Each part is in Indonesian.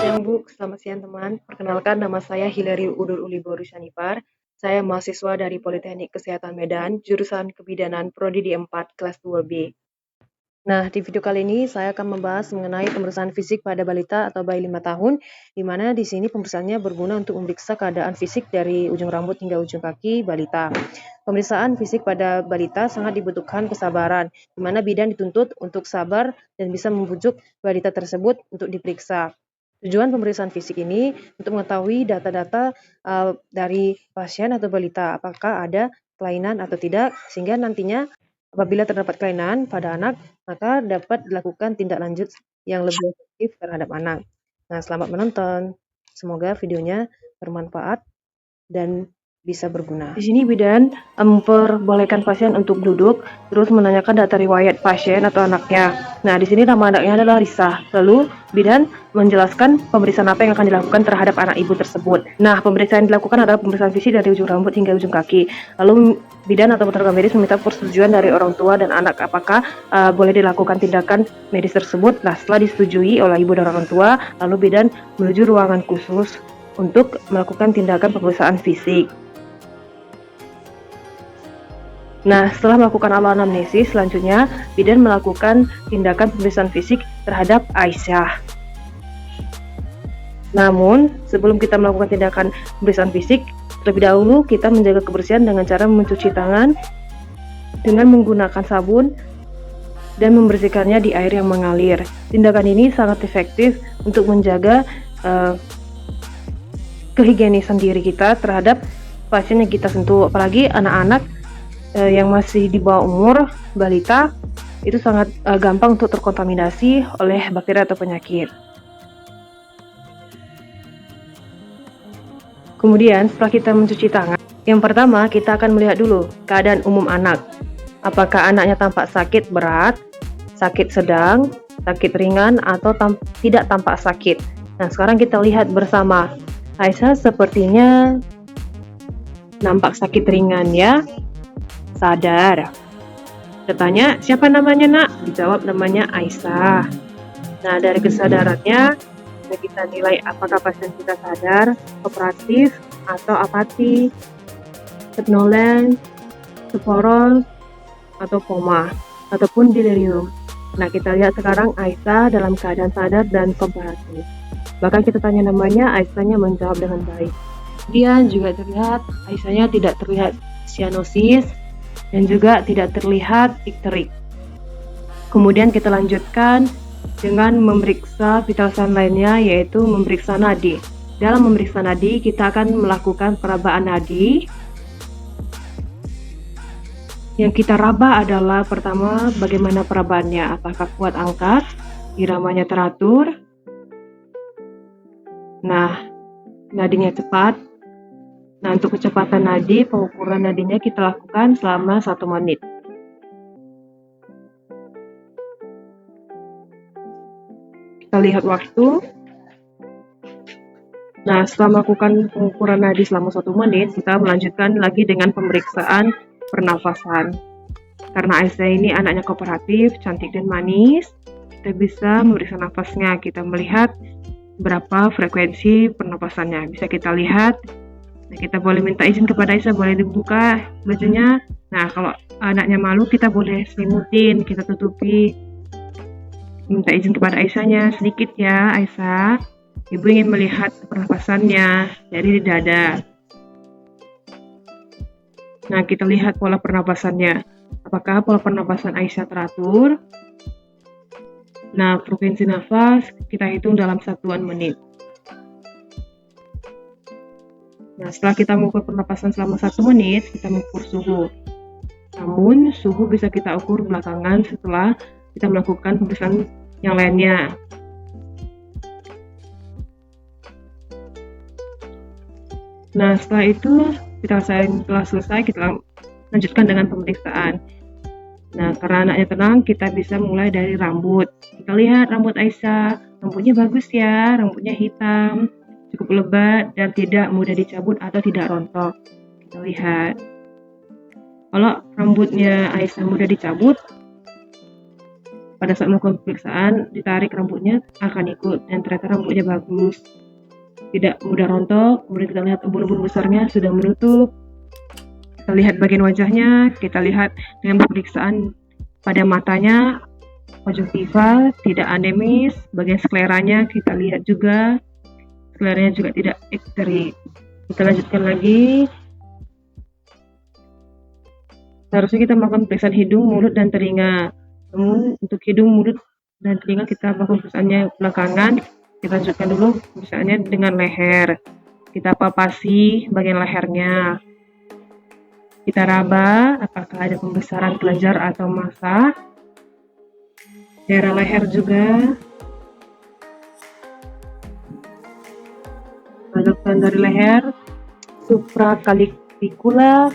siang Bu, selamat siang teman. Perkenalkan nama saya Hilary Udur Ulibor Syanipar. Saya mahasiswa dari Politeknik Kesehatan Medan, jurusan Kebidanan Prodi D4 kelas 2B. Nah, di video kali ini saya akan membahas mengenai pemeriksaan fisik pada balita atau bayi 5 tahun, di mana di sini pemeriksaannya berguna untuk memeriksa keadaan fisik dari ujung rambut hingga ujung kaki balita. Pemeriksaan fisik pada balita sangat dibutuhkan kesabaran, di mana bidan dituntut untuk sabar dan bisa membujuk balita tersebut untuk diperiksa. Tujuan pemeriksaan fisik ini untuk mengetahui data-data dari pasien atau balita, apakah ada kelainan atau tidak, sehingga nantinya apabila terdapat kelainan pada anak, maka dapat dilakukan tindak lanjut yang lebih efektif terhadap anak. Nah, selamat menonton. Semoga videonya bermanfaat dan bisa berguna. Di sini bidan memperbolehkan pasien untuk duduk, terus menanyakan data riwayat pasien atau anaknya. Nah, di sini nama anaknya adalah Risa. Lalu bidan menjelaskan pemeriksaan apa yang akan dilakukan terhadap anak ibu tersebut. Nah, pemeriksaan yang dilakukan adalah pemeriksaan fisik dari ujung rambut hingga ujung kaki. Lalu bidan atau tenaga medis meminta persetujuan dari orang tua dan anak apakah boleh dilakukan tindakan medis tersebut. Nah, setelah disetujui oleh ibu dan orang tua, lalu bidan menuju ruangan khusus untuk melakukan tindakan pemeriksaan fisik. Nah, setelah melakukan anamnesis, selanjutnya bidan melakukan tindakan pemeriksaan fisik terhadap Aisyah. Namun, sebelum kita melakukan tindakan pemeriksaan fisik, terlebih dahulu kita menjaga kebersihan dengan cara mencuci tangan dengan menggunakan sabun dan membersihkannya di air yang mengalir. Tindakan ini sangat efektif untuk menjaga kehigienisan diri kita terhadap pasien yang kita sentuh, apalagi anak-anak yang masih di bawah umur, balita, itu sangat gampang untuk terkontaminasi oleh bakteri atau penyakit. Kemudian setelah kita mencuci tangan, yang pertama kita akan melihat dulu keadaan umum anak. Apakah anaknya tampak sakit berat, sakit sedang, sakit ringan, atau tidak tampak sakit. Nah, sekarang kita lihat bersama. Aisyah sepertinya nampak sakit ringan ya. Sadar. Bertanya, siapa namanya nak? Dijawab namanya Aisyah. Nah, dari kesadarannya kita nilai apakah pasien kita sadar, kooperatif, atau apati, somnolens, seporos, atau koma, ataupun delirium. Nah, kita lihat sekarang Aisyah dalam keadaan sadar dan kooperatif. Bahkan kita tanya namanya, Aisyahnya menjawab dengan baik. Kemudian juga terlihat Aisyahnya tidak terlihat cyanosis dan juga tidak terlihat ikterik. Kemudian kita lanjutkan dengan memeriksa vital sign lainnya, yaitu memeriksa nadi. Dalam memeriksa nadi, kita akan melakukan perabaan nadi. Yang kita raba adalah pertama, bagaimana perabaannya, apakah kuat angkat, iramanya teratur. Nah, nadinya cepat. Nah, untuk kecepatan nadi, pengukuran nadinya kita lakukan selama 1 menit. Kita lihat waktu. Nah, setelah melakukan pengukuran nadi selama 1 menit, kita melanjutkan lagi dengan pemeriksaan pernafasan. Karena Aisyah ini anaknya kooperatif, cantik dan manis, kita bisa memeriksa nafasnya. Kita melihat berapa frekuensi pernapasannya. Bisa kita lihat. Nah, kita boleh minta izin kepada Aisyah, boleh dibuka bajunya. Nah, kalau anaknya malu, kita boleh selimutin, kita tutupi. Minta izin kepada Aisyahnya, sedikit ya Aisyah. Ibu ingin melihat pernapasannya dari dada. Nah, kita lihat pola pernapasannya. Apakah pola pernapasan Aisyah teratur? Nah, frekuensi nafas kita hitung dalam satuan menit. Nah, setelah kita mengukur pernapasan selama 1 menit, kita mengukur suhu. Namun, suhu bisa kita ukur belakangan setelah kita melakukan pemeriksaan yang lainnya. Nah, setelah itu, setelah selesai, kita lanjutkan dengan pemeriksaan. Nah, karena anaknya tenang, kita bisa mulai dari rambut. Kita lihat rambut Aisyah, rambutnya bagus ya, rambutnya hitam, cukup lebat, dan tidak mudah dicabut atau tidak rontok. Kita lihat. Kalau rambutnya Aisyah mudah dicabut, Pada saat melakukan pemeriksaan, ditarik rambutnya akan ikut, dan ternyata rambutnya bagus, tidak mudah rontok. Kemudian kita lihat ubun-ubun besarnya sudah menutup. Kita lihat bagian wajahnya, kita lihat dengan pemeriksaan pada matanya, konjungtiva tidak anemis. Bagian skleranya kita lihat juga, skleranya juga tidak ekterik. Kita lanjutkan lagi. Seharusnya kita melakukan pemeriksaan hidung, mulut, dan telinga. Namun untuk hidung, mulut, dan telinga kita melakukan pemeriksaannya belakangan. Kita lanjutkan dulu pemeriksaannya dengan leher. Kita palpasi bagian lehernya. Kita raba apakah ada pembesaran kelenjar atau massa. Daerah leher juga. Lanjutkan dari leher, supraklavikula,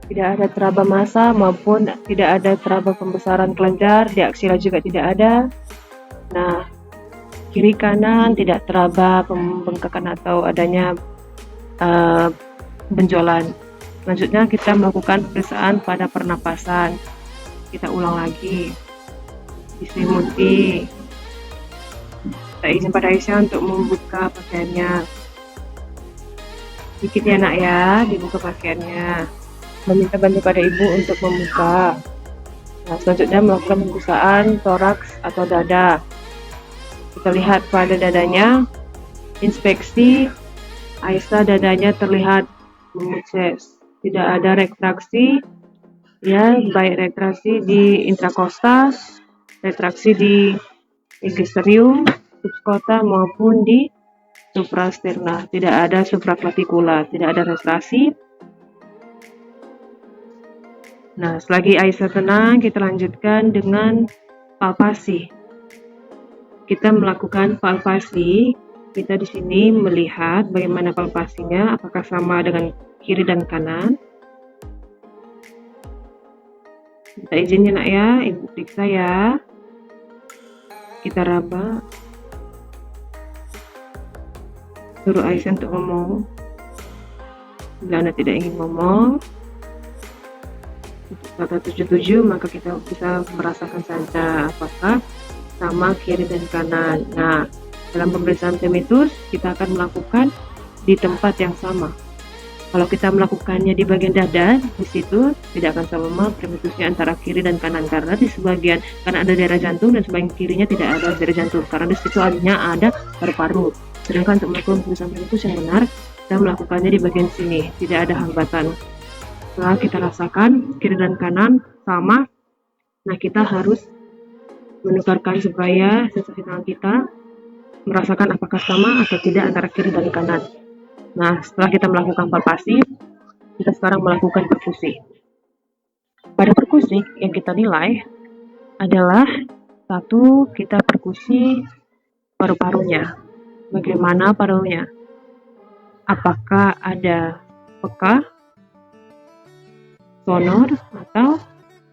tidak ada teraba massa maupun tidak ada teraba pembesaran kelenjar. Di aksila juga tidak ada. Nah, kiri kanan tidak teraba pembengkakan atau adanya benjolan. Selanjutnya kita melakukan pemeriksaan pada pernapasan. Kita ulang lagi, diselimuti. Kita izin pada Aisyah untuk membuka pakaiannya. Sedikit ya nak ya, dibuka pakaiannya. Meminta bantu pada ibu untuk membuka. Nah, selanjutnya melakukan pembukaan toraks atau dada. Kita lihat pada dadanya, inspeksi. Aisyah dadanya terlihat memuces, tidak ada retraksi, ya, baik retraksi di intrakosta, retraksi di digesterium, subskota maupun di suprasterna. Tidak ada supraklavikula, tidak ada retraksi. Nah, selagi Aisyah tenang, kita lanjutkan dengan palpasi. Kita melakukan palpasi. Kita di sini melihat bagaimana palpasinya, apakah sama dengan kiri dan kanan. Kita izin ya nak ya, ibu periksa ya. Kita raba. Suruh Aisyah untuk ngomong. Bila Anda tidak ingin ngomong, untuk kata 77, maka kita bisa merasakan saja apakah sama kiri dan kanan. Nah, dalam pemeriksaan tinnitus kita akan melakukan di tempat yang sama. Kalau kita melakukannya di bagian dada, di situ tidak akan sama tinnitusnya antara kiri dan kanan, karena di sebagian kanan ada daerah jantung dan sebagian kirinya tidak ada daerah jantung, karena di situ hanya ada paru-paru. Sedangkan untuk melakukan pemeriksaan tinnitus yang benar, kita melakukannya di bagian sini, tidak ada hambatan. Setelah kita rasakan kiri dan kanan sama, nah kita harus menukarkan supaya sensasi tangan kita merasakan apakah sama atau tidak antara kiri dan kanan. Nah, setelah kita melakukan palpasi, kita sekarang melakukan perkusi. Pada perkusi yang kita nilai adalah satu, kita perkusi paru-parunya. Bagaimana parunya? Apakah ada peka, sonor, atau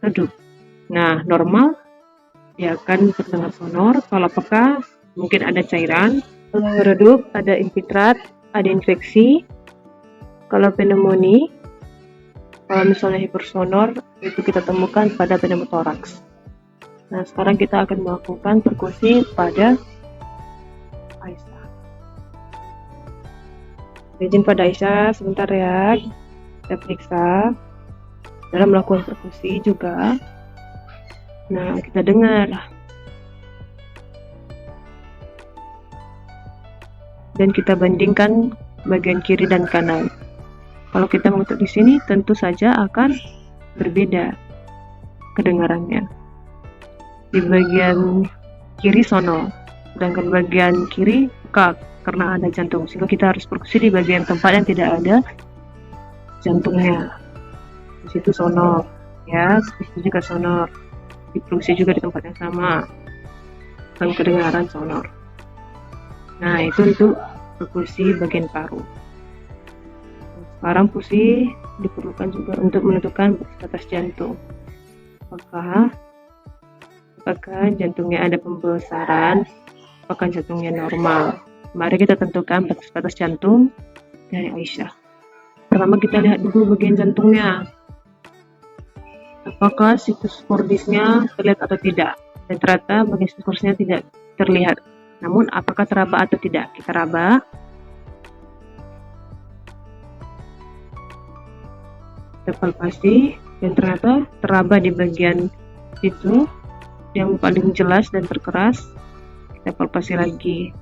redup? Nah, normal dia akan terdengar sonor. Kalau peka mungkin ada cairan. Kalau redup ada infiltrat, ada infeksi. Kalau pneumonia, kalau misalnya hipersonor, itu kita temukan pada pneumotoraks. Nah, sekarang kita akan melakukan perkusi pada Aisyah. Izin pada Aisyah sebentar ya, kita periksa. Dalam melakukan perkusi juga, nah kita dengar dan kita bandingkan bagian kiri dan kanan. Kalau kita mengetuk di sini, tentu saja akan berbeda kedengarannya. Di bagian kiri sonor, sedangkan bagian kiri peka karena ada jantung, sehingga kita harus perkusi di bagian tempat yang tidak ada jantungnya. Di situ sonor, ya, di situ juga sonor. Diperkusi juga di tempat yang sama, dan kedengaran sonor. Nah, itu untuk perkusi bagian paru. Sekarang perkusi diperlukan juga untuk menentukan batas jantung. Apakah jantungnya ada pembesaran, apakah jantungnya normal. Mari kita tentukan batas-batas jantung dari Aisyah. Pertama kita lihat dulu bagian jantungnya. Apakah situs kordisnya terlihat atau tidak. dan ternyata bagian strukturnya tidak terlihat. Namun apakah teraba atau tidak? Kita raba. Kita palpasi dan ternyata teraba di bagian situ yang paling jelas dan terkeras. Kita palpasi lagi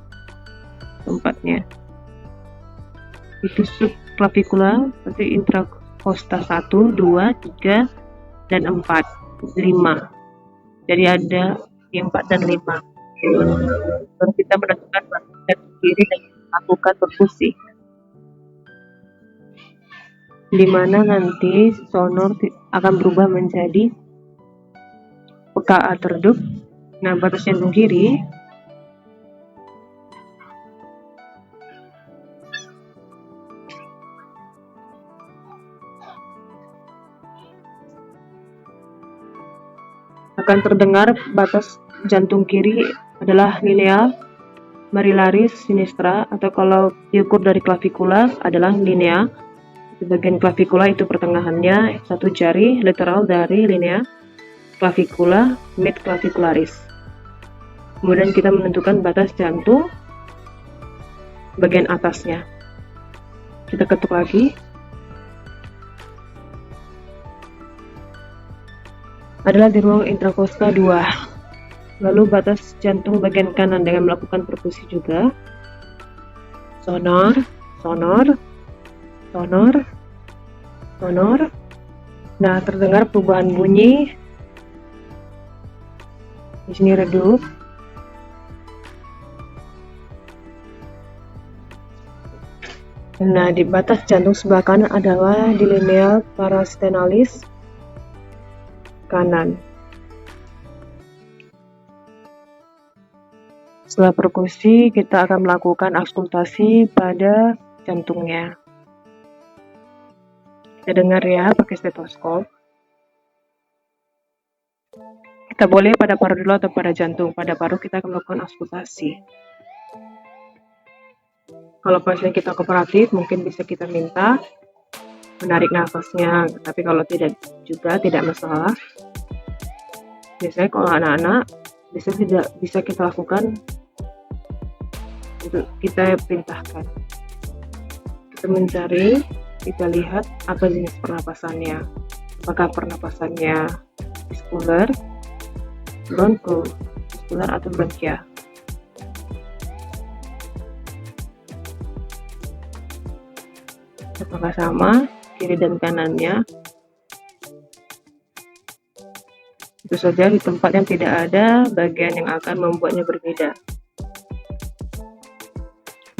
tempatnya. Itu subclavicular, berarti intracosta 1, 2, 3, dan 4, 5. Jadi ada 4 dan 5. Baru kita menentukan bagian kiri dan lakukan perkusi. Di mana nanti sonor akan berubah menjadi PKA terdup. Nah, batas jantung kiri akan terdengar. Batas jantung kiri adalah linea marillaris sinistra, atau kalau diukur dari clavicular adalah linea. Di bagian clavicular itu pertengahannya satu jari lateral dari linea clavicula mid-clavicularis. Kemudian kita menentukan batas jantung bagian atasnya. Kita ketuk lagi. Adalah di ruang intracosta 2. Lalu batas jantung bagian kanan dengan melakukan perkusi juga. Sonor, sonor, sonor, sonor. Nah, terdengar perubahan bunyi. Di sini redup. Nah, di batas jantung sebelah kanan adalah di linea parastenalis kanan. Setelah perkusi, kita akan melakukan auskultasi pada jantungnya. Kita dengar ya pakai stetoskop. Kita boleh pada paru dulu atau pada jantung. Pada paru kita akan melakukan auskultasi. Kalau pasien kita kooperatif, mungkin bisa kita minta menarik nafasnya. Tapi kalau tidak juga tidak masalah. Biasanya kalau anak-anak bisa kita lakukan, untuk kita perintahkan. Kita mencari, kita lihat apa jenis pernapasannya. Apakah pernapasannya vaskular, bronkovaskular, atau bronkia. Apakah sama kiri dan kanannya? Itu saja di tempat yang tidak ada bagian yang akan membuatnya berbeda.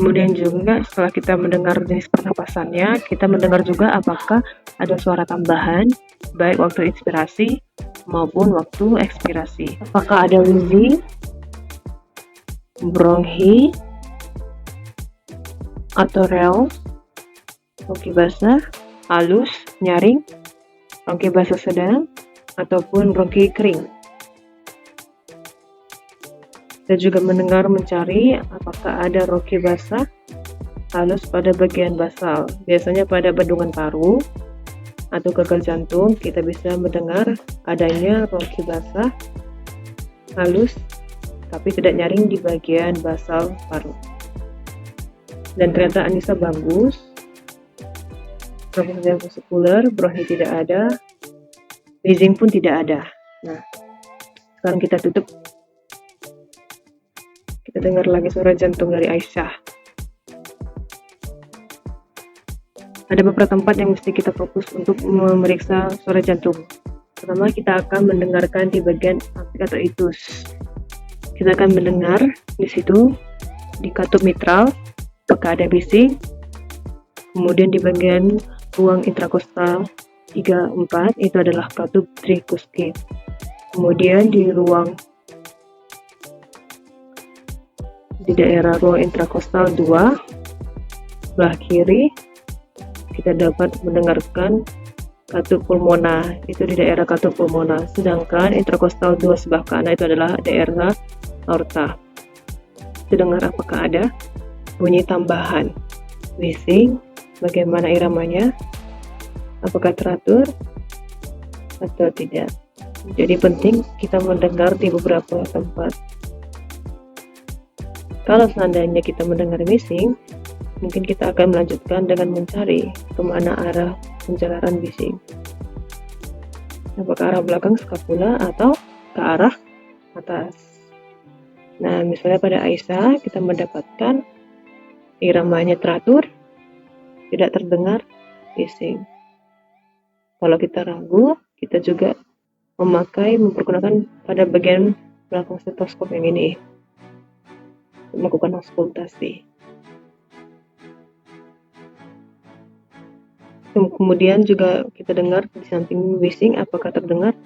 Kemudian juga setelah kita mendengar jenis pernapasannya, kita mendengar juga apakah ada suara tambahan, baik waktu inspirasi maupun waktu ekspirasi. Apakah ada wheezing, bronchi, atau rel, bronki basah, halus, nyaring, bronki basah sedang, ataupun bronki kering. Kita juga mendengar mencari apakah ada bronki basah halus pada bagian basal. Biasanya pada bendungan paru atau gagal jantung kita bisa mendengar adanya bronki basah halus tapi tidak nyaring di bagian basal paru. Dan ternyata Anissa bagus. Bronki vaskular, bronki tidak ada, wheezing pun tidak ada. Nah, sekarang kita tutup. Kita dengar lagi suara jantung dari Aisyah. Ada beberapa tempat yang mesti kita fokus untuk memeriksa suara jantung. Pertama, kita akan mendengarkan di bagian apik atau itus. Kita akan mendengar di situ di katup mitral apakah ada bising. Kemudian di bagian ruang intrakostal 3-4 itu adalah katup trikuski. Kemudian di daerah ruang intrakostal 2 sebelah kiri kita dapat mendengarkan katup pulmona, itu di daerah katup pulmona. Sedangkan intrakostal 2 sebelah kanan itu adalah daerah aorta. Kita dengar apakah ada bunyi tambahan, wheezing, bagaimana iramanya, apakah teratur atau tidak. Jadi penting kita mendengar di beberapa tempat. Kalau seandainya kita mendengar bising, mungkin kita akan melanjutkan dengan mencari kemana arah pencerahan bising. Apakah arah belakang skapula atau ke arah atas. Nah, misalnya pada Aisyah kita mendapatkan iramanya teratur, tidak terdengar bising. Kalau kita ragu, kita juga mempergunakan pada bagian belakang stetoskop yang ini melakukan auskultasi. Kemudian juga kita dengar di samping bising apakah terdengar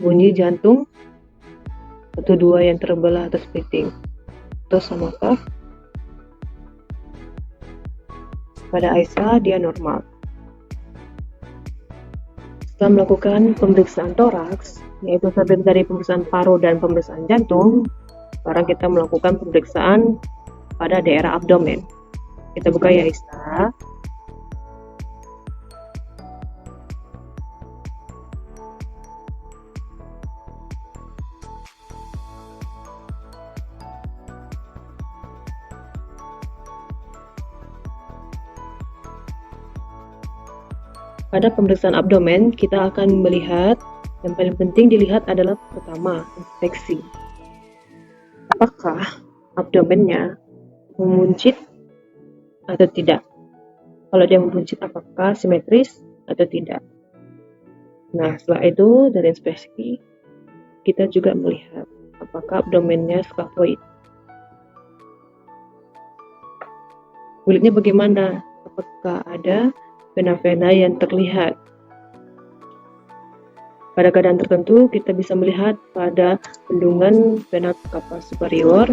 bunyi jantung atau dua yang terbelah atau splitting, atau samakah pada Aisyah dia normal. Setelah melakukan pemeriksaan toraks, yaitu terdiri dari pemeriksaan paru dan pemeriksaan jantung, sekarang kita melakukan pemeriksaan pada daerah abdomen. Kita buka ya Aisyah. Pada pemeriksaan abdomen, kita akan melihat, yang paling penting dilihat adalah pertama, inspeksi. Apakah abdomennya memuncit atau tidak? Kalau dia memuncit, apakah simetris atau tidak? Nah, setelah itu dari inspeksi, kita juga melihat apakah abdomennya scafoid. Kulitnya bagaimana? Apakah ada vena-vena yang terlihat? Pada keadaan tertentu, kita bisa melihat pada bendungan vena cava superior,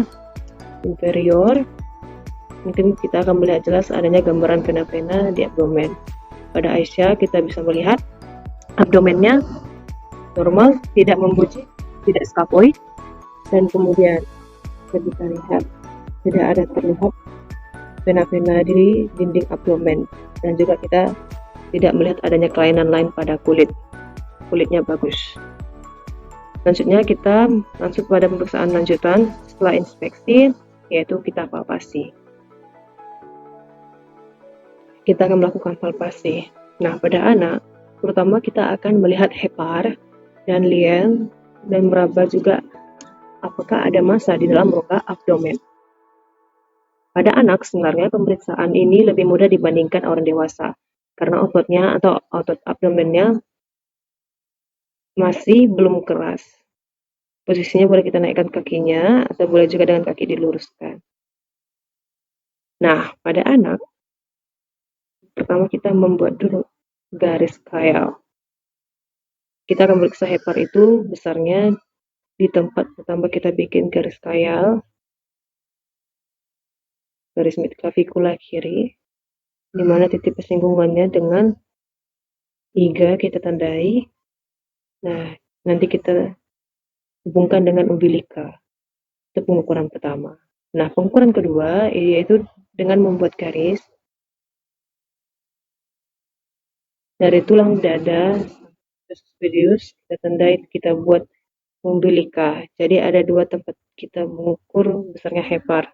inferior. Mungkin kita akan melihat jelas adanya gambaran vena-vena di abdomen. Pada Aisyah, kita bisa melihat abdomennya normal, tidak membuncit, tidak scafoid, dan kemudian kita bisa lihat tidak ada terlihat vena-vena di dinding abdomen, dan juga kita tidak melihat adanya kelainan lain pada kulitnya bagus. Selanjutnya kita masuk pada pemeriksaan lanjutan setelah inspeksi, yaitu kita palpasi. Kita akan melakukan palpasi. Nah, pada anak terutama kita akan melihat hepar dan lien dan meraba juga apakah ada massa di dalam rongga abdomen. Pada anak sebenarnya pemeriksaan ini lebih mudah dibandingkan orang dewasa karena ototnya atau otot abdomennya masih belum keras. Posisinya boleh kita naikkan kakinya atau boleh juga dengan kaki diluruskan. Nah, pada anak pertama kita membuat dulu garis kayal. Kita akan periksa hepar itu besarnya di tempat pertama kita bikin garis kayal, garis midclavicular kiri, di mana titik persinggungannya dengan iga kita tandai. Nah, nanti kita hubungkan dengan umbilika. Itu pengukuran pertama. Nah, pengukuran kedua yaitu dengan membuat garis dari tulang dada spadius kita tandai, kita buat umbilika. Jadi ada dua tempat kita mengukur besarnya hepar.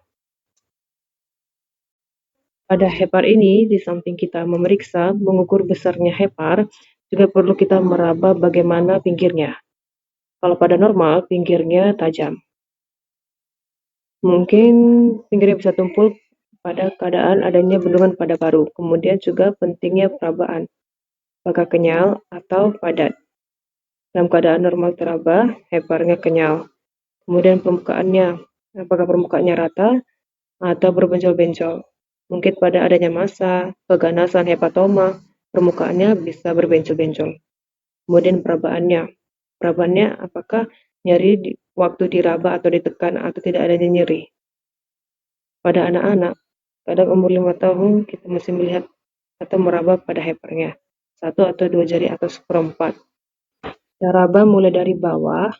Pada hepar ini, di samping kita memeriksa mengukur besarnya hepar, juga perlu kita meraba bagaimana pinggirnya. Kalau pada normal, pinggirnya tajam. Mungkin pinggirnya bisa tumpul pada keadaan adanya bendungan pada paru. Kemudian juga pentingnya perabaan, apakah kenyal atau padat. Dalam keadaan normal teraba, heparnya kenyal. Kemudian permukaannya, apakah permukaannya rata atau berbenjol-benjol. Mungkin pada adanya massa, keganasan, hepatoma, permukaannya bisa berbenjol-benjol. Kemudian perabaannya apakah nyeri waktu diraba atau ditekan atau tidak adanya nyeri. Pada anak-anak, kadang umur 5 tahun kita masih melihat atau meraba pada heparnya. 1 atau 2 jari atau seperempat. Kita raba mulai dari bawah.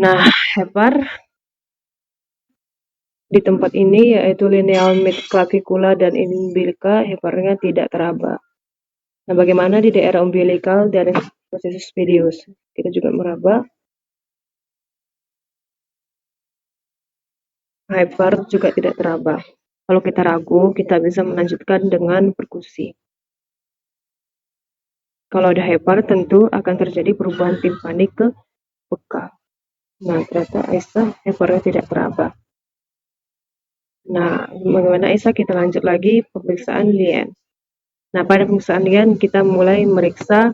Nah, hepar Di tempat ini yaitu lineal midclavicula dan umbilica, heparnya tidak teraba. Nah, bagaimana di daerah umbilical dan processus medius? Kita juga meraba. Hyper juga tidak teraba. Kalau kita ragu, kita bisa melanjutkan dengan perkusi. Kalau ada hyper, tentu akan terjadi perubahan timpanik ke peka. Nah, ternyata Aisyah hypernya tidak teraba. Nah, bagaimana Aisyah? Kita lanjut lagi pemeriksaan lien. Nah, pada pemeriksaan lien kita mulai meriksa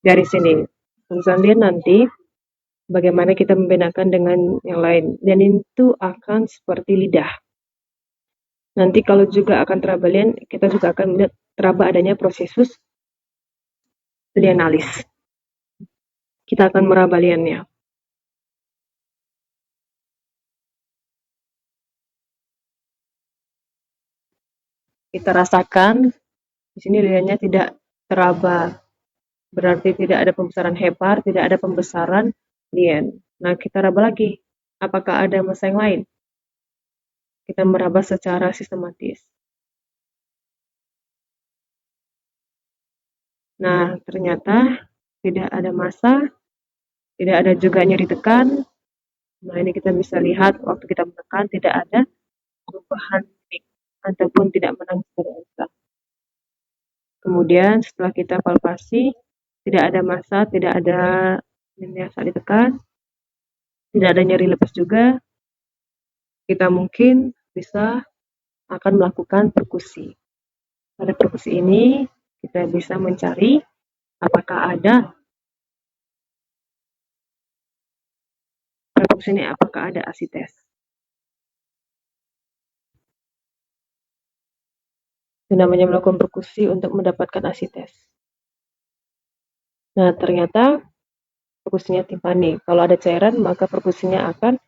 dari sini. Pemeriksaan lien nanti bagaimana kita membedakan dengan yang lain. Dan itu akan seperti lidah. Nanti kalau juga akan teraba lien, kita juga akan melihat teraba adanya prosesus lienalis. Kita akan meraba liennya. Kita rasakan di sini liennya tidak teraba. Berarti tidak ada pembesaran hepar, tidak ada pembesaran lien. Nah, kita raba lagi. Apakah ada massa yang lain? Kita meraba secara sistematis. Nah, ternyata tidak ada massa, tidak ada juga nyeri tekan. Nah, ini kita bisa lihat waktu kita menekan tidak ada perubahan peak ataupun tidak menangis pada Elsa. Kemudian setelah kita palpasi, tidak ada massa, tidak ada yang saat ditekan, tidak ada nyeri lepas juga. Kita mungkin bisa akan melakukan perkusi. Pada perkusi ini kita bisa mencari apakah ada pada perkusi ini apakah ada asites. Itu namanya melakukan perkusi untuk mendapatkan asites. Nah, ternyata perkusinya timpani. Kalau ada cairan, maka perkusinya akan